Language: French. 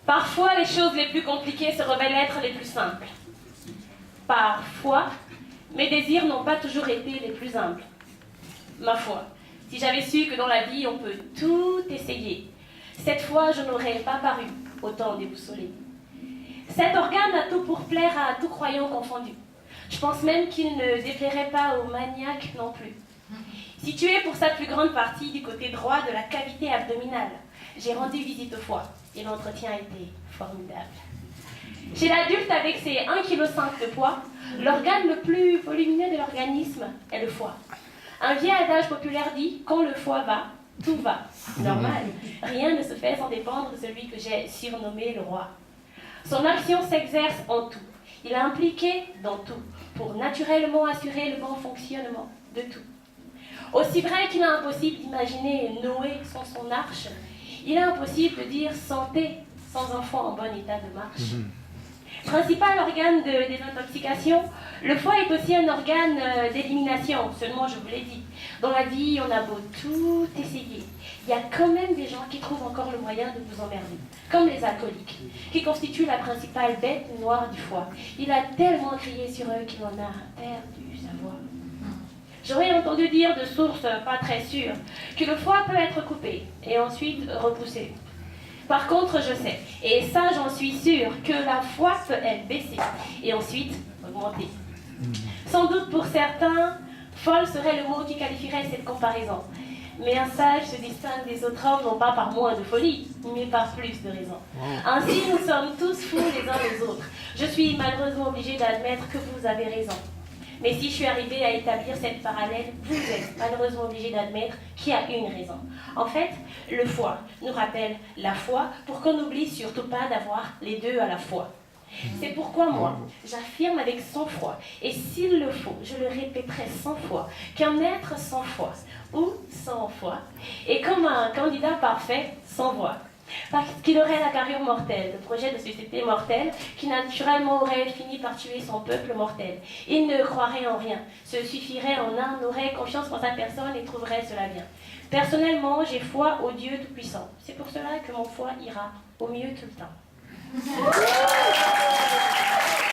Parfois, les choses les plus compliquées se révèlent être les plus simples. Parfois, mes désirs n'ont pas toujours été les plus humbles. Ma foi, si j'avais su que dans la vie, on peut tout essayer, cette fois, je n'aurais pas paru autant déboussolé. Cet organe a tout pour plaire à tout croyant confondu. Je pense même qu'il ne déplairait pas aux maniaques non plus. Situé pour sa plus grande partie du côté droit de la cavité abdominale, j'ai rendu visite au foie et l'entretien a été formidable. Chez l'adulte avec ses 1,5 kg de poids, l'organe le plus volumineux de l'organisme est le foie. Un vieil adage populaire dit « quand le foie va, tout va ». Normal, rien ne se fait sans dépendre de celui que j'ai surnommé le roi. Son action s'exerce en tout. Il est impliqué dans tout pour naturellement assurer le bon fonctionnement de tout. Aussi vrai qu'il est impossible d'imaginer Noé sans son arche, il est impossible de dire santé sans enfant en bon état de marche. Principal organe de désintoxication, le foie est aussi un organe d'élimination, seulement je vous l'ai dit. Dans la vie, on a beau tout essayer, il y a quand même des gens qui trouvent encore le moyen de vous emmerder, comme les alcooliques, qui constituent la principale bête noire du foie. Il a tellement crié sur eux qu'il en a perdu sa voix. J'aurais entendu dire de sources pas très sûres que le foie peut être coupé et ensuite repoussé. Par contre, je sais, et ça j'en suis sûre, que la foi peut être baissée et ensuite augmentée. Sans doute pour certains, folle serait le mot qui qualifierait cette comparaison. Mais un sage se distingue des autres hommes non pas par moins de folie, mais par plus de raison. Ainsi, nous sommes tous fous les uns les autres. Je suis malheureusement obligée d'admettre que vous avez raison. Mais si je suis arrivée à établir cette parallèle, vous êtes malheureusement obligé d'admettre qu'il y a une raison. En fait, le foie nous rappelle la foi pour qu'on n'oublie surtout pas d'avoir les deux à la fois. C'est pourquoi moi, j'affirme avec sang-froid, et s'il le faut, je le répéterai 100 fois, qu'un être sans foi, ou sans foi, est comme un candidat parfait sans voix. Parce qu'il aurait la carrure mortelle, le projet de société mortelle, qui naturellement aurait fini par tuer son peuple mortel. Il ne croirait en rien, se suffirait en un, n'aurait confiance en sa personne et trouverait cela bien. Personnellement, j'ai foi au Dieu Tout-Puissant. C'est pour cela que mon foie ira au mieux tout le temps.